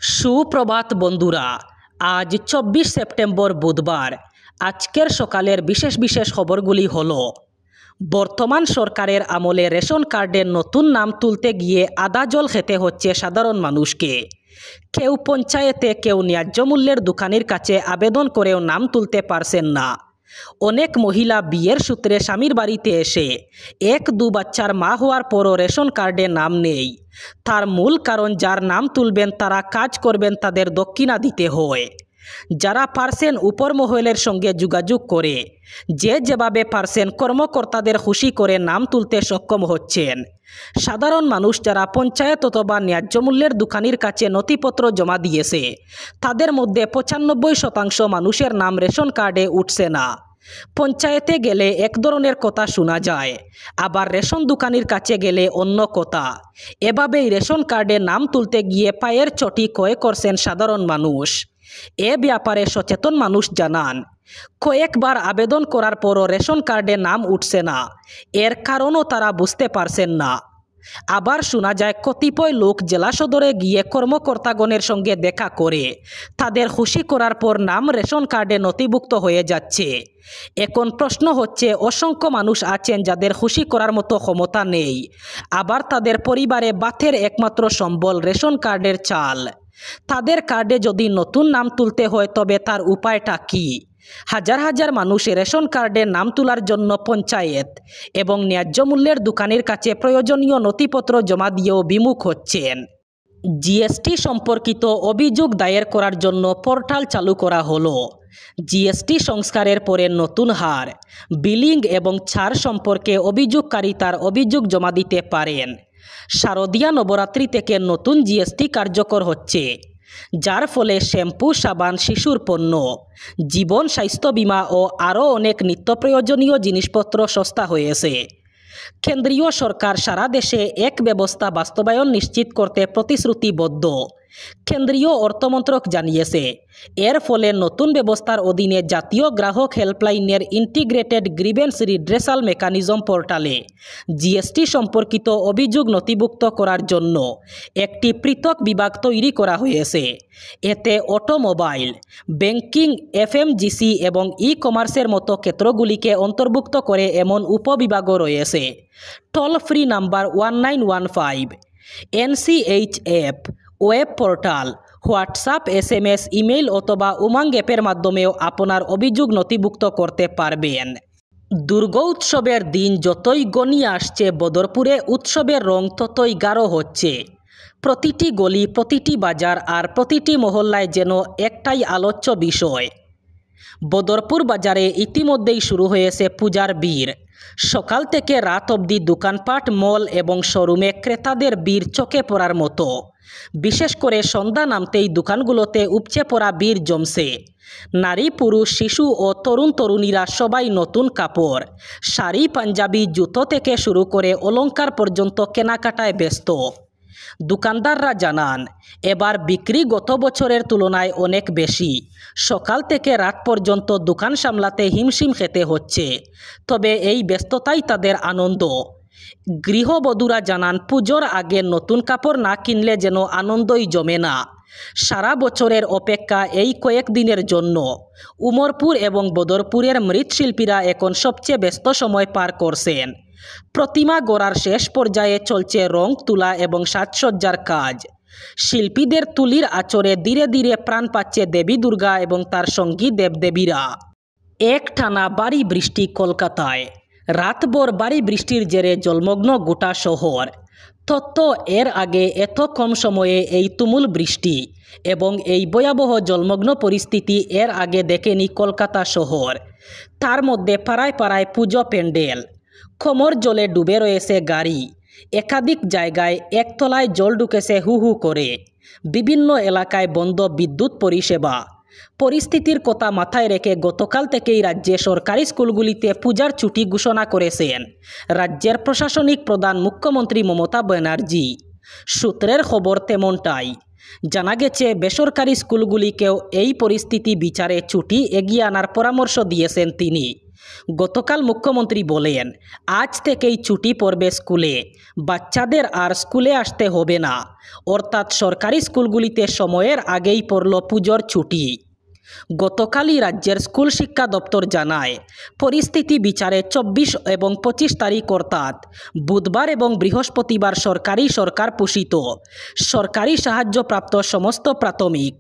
সুপ্রভাত বন্ধুরা, আজ 24 সেপ্টেম্বর বুধবার। আজকের সকালের বিশেষ বিশেষ খবরগুলি হলো, বর্তমান সরকারের আমলে রেশন কার্ডের নতুন নাম তুলতে গিয়ে আদা জল খেতে হচ্ছে সাধারণ মানুষকে। কেউ পঞ্চায়েতে, কেউ ন্যায্য মূল্যের দোকানের কাছে আবেদন করেও নাম তুলতে পারছেন না। অনেক মহিলা বিয়ের সূত্রে স্বামীর বাড়িতে এসে 1-2 বাচ্চার মা হওয়ার পরও রেশন কার্ডে নাম নেই। তার মূল কারণ, যার নাম তুলবেন তারা কাজ করবেন, তাদের দক্ষিণা দিতে হয়। যারা পারছেন উপর মহলের সঙ্গে যোগাযোগ করে যে যেভাবে পারছেন কর্মকর্তাদের খুশি করে নাম তুলতে সক্ষম হচ্ছেন। সাধারণ মানুষ যারা পঞ্চায়েত অথবা ন্যায্য মূল্যের দোকানির কাছে নথিপত্র জমা দিয়েছে, তাদের মধ্যে 95% মানুষের নাম রেশন কার্ডে উঠছে না। পঞ্চায়েতে গেলে এক ধরনের কথা শোনা যায়, আবার রেশন দোকানির কাছে গেলে অন্য কথা। এভাবেই রেশন কার্ডে নাম তুলতে গিয়ে পায়ের চটি ক্ষয় করছেন সাধারণ মানুষ। এ ব্যাপারে সচেতন মানুষ জানান, কয়েকবার আবেদন করার পরও রেশন কার্ডে নাম উঠছে না। এর কারণও তারা বুঝতে পারছেন না। আবার শোনা যায়, কতিপয় লোক জেলা সদরে গিয়ে কর্মকর্তাগণের সঙ্গে দেখা করে তাদের খুশি করার পর নাম রেশন কার্ডে নথিভুক্ত হয়ে যাচ্ছে। এখন প্রশ্ন হচ্ছে, অসংখ্য মানুষ আছেন যাদের খুশি করার মতো ক্ষমতা নেই, আবার তাদের পরিবারে বাতের একমাত্র সম্বল রেশন কার্ডের চাল। তাদের কার্ডে যদি নতুন নাম তুলতে হয়, তবে তার উপায়টা কী? হাজার হাজার মানুষ রেশন কার্ডে নাম তোলার জন্য পঞ্চায়েত এবং ন্যায্য মূল্যের দোকানের কাছে প্রয়োজনীয় নথিপত্র জমা দিয়েও বিমুখ হচ্ছেন। জিএসটি সম্পর্কিত অভিযোগ দায়ের করার জন্য পোর্টাল চালু করা হলো। জিএসটি সংস্কারের পরে নতুন হার, বিলিং এবং ছাড় সম্পর্কে অভিযোগকারী তার অভিযোগ জমা দিতে পারেন। শারদীয়া নবরাত্রি থেকে নতুন জিএসটি কার্যকর হচ্ছে, যার ফলে শ্যাম্পু, সাবান, শিশুর পণ্য, জীবন স্বাস্থ্য বীমা ও আরও অনেক নিত্য প্রয়োজনীয় জিনিসপত্র সস্তা হয়েছে। কেন্দ্রীয় সরকার সারা দেশে এক ব্যবস্থা বাস্তবায়ন নিশ্চিত করতে প্রতিশ্রুতিবদ্ধ। কেন্দ্রীয় অর্থমন্ত্রক জানিয়েছে, এর ফলে নতুন ব্যবস্থার অধীনে জাতীয় গ্রাহক হেল্পলাইনের ইন্টিগ্রেটেড গ্রিভেন্স রিড্রেসাল মেকানিজম পোর্টালে জিএসটি সম্পর্কিত অভিযোগ নথিভুক্ত করার জন্য একটি পৃথক বিভাগ তৈরি করা হয়েছে। এতে অটোমোবাইল, ব্যাংকিং, এফএমজিসি এবং ই-কমার্সের মতো ক্ষেত্রগুলিকে অন্তর্ভুক্ত করে এমন উপবিভাগও রয়েছে। Toll free number 1915, NCH app, web portal, WhatsApp, SMS, email অথবা উমাঙ্গ অ্যাপের মাধ্যমেও আপনার অভিযোগ নথিভুক্ত করতে পারবেন। দুর্গোৎসবের দিন যতই ঘনিয়ে আসছে, বদরপুরে উৎসবের রং ততই গাঢ় হচ্ছে। প্রতিটি গলি, প্রতিটি বাজার আর প্রতিটি মহল্লায় যেন একটাই আলোচ্য বিষয়। বদরপুর বাজারে ইতিমধ্যেই শুরু হয়েছে পূজার ভিড়। সকাল থেকে রাত অবধি দোকানপাট, মল এবং শোরুমে ক্রেতাদের ভিড় চোখে পড়ার মতো। বিশেষ করে সন্ধ্যা নামতেই দোকানগুলোতে উপচে পড়া ভিড় জমছে। নারী, পুরুষ, শিশু ও তরুণ তরুণীরা সবাই নতুন কাপড়, শাড়ি, পাঞ্জাবি, জুতো থেকে শুরু করে অলংকার পর্যন্ত কেনাকাটায় ব্যস্ত। দোকানদাররা জানান, এবার বিক্রি গত বছরের তুলনায় অনেক বেশি। সকাল থেকে রাত পর্যন্ত দোকান সামলাতে হিমশিম খেতে হচ্ছে, তবে এই ব্যস্ততাই তাদের আনন্দ। গৃহবধূরা জানান, পুজোর আগে নতুন কাপড় না কিনলে যেন আনন্দই জমে না। সারা বছরের অপেক্ষা এই কয়েকদিনের জন্য। উমরপুর এবং বদরপুরের মৃৎশিল্পীরা এখন সবচেয়ে ব্যস্ত সময় পার করছেন। প্রতিমা গড়ার শেষ পর্যায়ে চলছে রং তোলা এবং সাজসজ্জার কাজ। শিল্পীদের তুলির আঁচড়ে ধীরে ধীরে প্রাণ পাচ্ছে দেবী দুর্গা এবং তার সঙ্গী দেবদেবীরা। একটানা ভারী বৃষ্টি কলকাতায়। রাতভর ভারী বৃষ্টির জেরে জলমগ্ন গোটা শহর। তথ্য, এর আগে এত কম সময়ে এই তুমুল বৃষ্টি এবং এই ভয়াবহ জলমগ্ন পরিস্থিতি এর আগে দেখেনি কলকাতা শহর। তার মধ্যে পাড়ায় পাড়ায় পুজো প্যান্ডেল, কোমর জলে ডুবে রয়েছে গাড়ি। একাধিক জায়গায় একতলায় জল ঢুকেছে হু হু করে। বিভিন্ন এলাকায় বন্ধ বিদ্যুৎ পরিষেবা। পরিস্থিতির কথা মাথায় রেখে গতকাল থেকেই রাজ্যে সরকারি স্কুলগুলিতে পূজার ছুটি ঘোষণা করেছেন রাজ্যের প্রশাসনিক প্রধান মুখ্যমন্ত্রী মমতা ব্যানার্জি। সূত্রের খবর তেমনটাই। জানা গেছে, বেসরকারি স্কুলগুলিকেও এই পরিস্থিতি বিচারে ছুটি এগিয়ে আনার পরামর্শ দিয়েছেন তিনি। গতকাল মুখ্যমন্ত্রী বলেন, আজ থেকেই ছুটি পড়বে স্কুলে, বাচ্চাদের আর স্কুলে আসতে হবে না। অর্থাৎ সরকারি স্কুলগুলিতে সময়ের আগেই পড়ল পুজোর ছুটি। গতকালই রাজ্যের স্কুল শিক্ষা দপ্তর জানায়, পরিস্থিতি বিচারে 24 এবং 25 তারিখ অর্থাৎ বুধবার এবং বৃহস্পতিবার সরকার পোষিত সরকারি সাহায্যপ্রাপ্ত সমস্ত প্রাথমিক,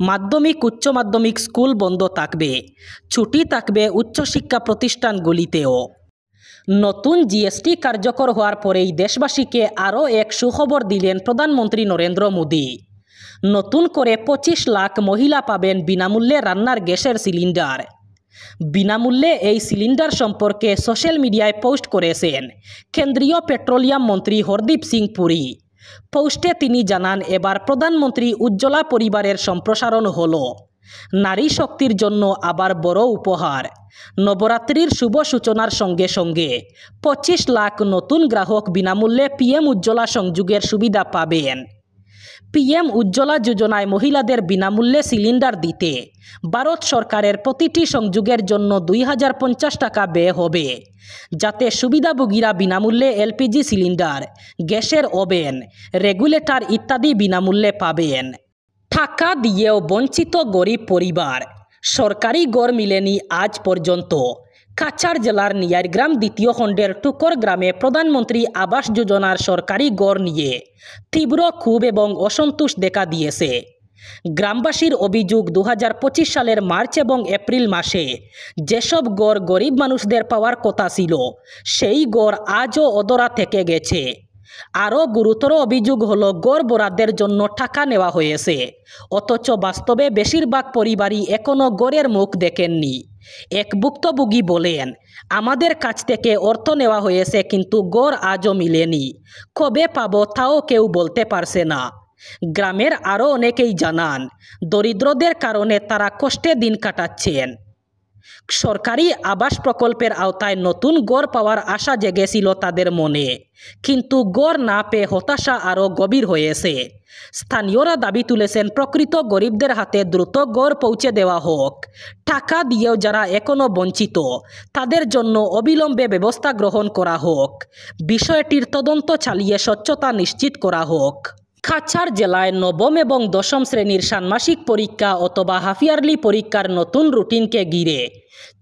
মাধ্যমিক, উচ্চ মাধ্যমিক স্কুল বন্ধ থাকবে। ছুটি থাকবে উচ্চশিক্ষা প্রতিষ্ঠানগুলিতেও। নতুন জিএসটি কার্যকর হওয়ার পরেই দেশবাসীকে আরও এক সুখবর দিলেন প্রধানমন্ত্রী নরেন্দ্র মোদী। নতুন করে 25 লাখ মহিলা পাবেন বিনামূল্যে রান্নার গ্যাসের সিলিন্ডার। বিনামূল্যে এই সিলিন্ডার সম্পর্কে সোশ্যাল মিডিয়ায় পোস্ট করেছেন কেন্দ্রীয় পেট্রোলিয়াম মন্ত্রী হরদীপ সিং পুরী। পোস্টে তিনি জানান, এবার প্রধানমন্ত্রী উজ্জ্বলা পরিবারের সম্প্রসারণ হলো নারী শক্তির জন্য আবার বড় উপহার। নবরাত্রির শুভ সূচনার সঙ্গে সঙ্গে 25 লাখ নতুন গ্রাহক বিনামূল্যে পিএম উজ্জ্বলা সংযোগের সুবিধা পাবেন। পিএম উজ্জ্বলা যোজনায় মহিলাদের বিনামূল্যে সিলিন্ডার দিতে ভারত সরকারের প্রতিটি সংযোগের জন্য 2050 টাকা ব্যয় হবে, যাতে সুবিধাভোগীরা বিনামূল্যে এলপিজি সিলিন্ডার, গ্যাসের ওভেন, রেগুলেটর ইত্যাদি বিনামূল্যে পাবেন। টাকা দিয়েও বঞ্চিত গরিব পরিবার, সরকারি ঘর মিলেনি আজ পর্যন্ত। কাছাড় জেলার নিয়ারগ্রাম দ্বিতীয় খণ্ডের টুকর গ্রামে প্রধানমন্ত্রী আবাস যোজনার সরকারি ঘর নিয়ে তীব্র ক্ষোভ এবং অসন্তোষ দেখা দিয়েছে। গ্রামবাসীর অভিযোগ, 2025 সালের মার্চ এবং এপ্রিল মাসে যেসব ঘর গরিব মানুষদের পাওয়ার কথা ছিল, সেই ঘর আজও অধরা থেকে গেছে। আরও গুরুতর অভিযোগ হলো, ঘর বরাদ্দের জন্য টাকা নেওয়া হয়েছে, অথচ বাস্তবে বেশিরভাগ পরিবারই এখনও ঘরের মুখ দেখেননি। এক ভুক্তভোগী বলেন, আমাদের কাছ থেকে অর্থ নেওয়া হয়েছে, কিন্তু ঘর আজও মিলেনি, কবে পাবো তাও কেউ বলতে পারছে না। গ্রামের আরও অনেকেই জানান, দরিদ্রদের কারণে তারা কষ্টে দিন কাটাচ্ছেন। সরকারি আবাস প্রকল্পের আওতায় নতুন ঘর পাওয়ার আশা জেগেছিল তাদের মনে, কিন্তু ঘর না পেয়ে হতাশা আরও গভীর হয়েছে। স্থানীয়রা দাবি তুলেছেন, প্রকৃত গরিবদের হাতে দ্রুত ঘর পৌঁছে দেওয়া হোক। টাকা দিয়েও যারা এখনও বঞ্চিত, তাদের জন্য অবিলম্বে ব্যবস্থা গ্রহণ করা হোক। বিষয়টির তদন্ত চালিয়ে স্বচ্ছতা নিশ্চিত করা হোক। কাছাড় জেলায় নবম এবং দশম শ্রেণীর ষান্মাসিক পরীক্ষা অথবা হাফিয়ারলি পরীক্ষার নতুন রুটিনকে ঘিরে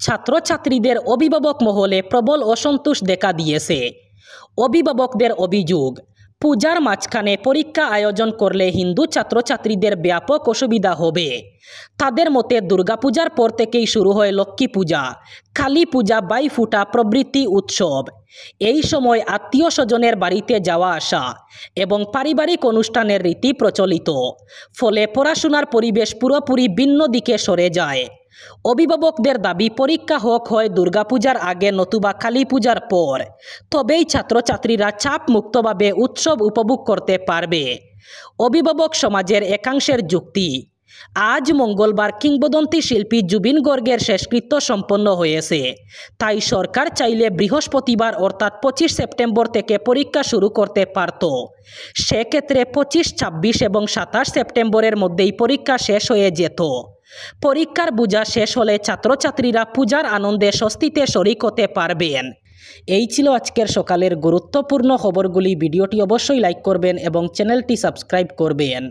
ছাত্রছাত্রীদের অভিভাবক মহলে প্রবল অসন্তোষ দেখা দিয়েছে। অভিভাবকদের অভিযোগ, পূজার মাঝখানে পরীক্ষা আয়োজন করলে হিন্দু ছাত্রছাত্রীদের ব্যাপক অসুবিধা হবে। তাদের মতে, দুর্গাপূজার পর থেকেই শুরু হয় লক্ষ্মী পূজা, কালী পূজা, বাইফুটা প্রভৃতি উৎসব। এই সময় আত্মীয় স্বজনের বাড়িতে যাওয়া আসা এবং পারিবারিক অনুষ্ঠানের রীতি প্রচলিত, ফলে পড়াশোনার পরিবেশ পুরোপুরি ভিন্ন দিকে সরে যায়। অভিভাবকদের দাবি, পরীক্ষা হয় দুর্গাপূজার আগে নতুবা কালী পূজার পর, তবেই ছাত্রছাত্রীরা চাপ মুক্তভাবে উৎসব উপভোগ করতে পারবে। অভিভাবক সমাজের একাংশের যুক্তি, আজ মঙ্গলবার কিংবদন্তি শিল্পী জুবিন গর্গের শেষকৃত্য সম্পন্ন হয়েছে, তাই সরকার চাইলে বৃহস্পতিবার অর্থাৎ 25 সেপ্টেম্বর থেকে পরীক্ষা শুরু করতে পারত। সেক্ষেত্রে 25, 26 এবং 27 সেপ্টেম্বরের মধ্যেই পরীক্ষা শেষ হয়ে যেত। পরীক্ষার বোঝা শেষ হলে ছাত্রছাত্রীরা পূজার আনন্দে স্বস্তিতে শরিক হতে পারবেন। এই ছিল আজকের সকালের গুরুত্বপূর্ণ খবরগুলি। ভিডিওটি অবশ্যই লাইক করবেন এবং চ্যানেলটি সাবস্ক্রাইব করবেন।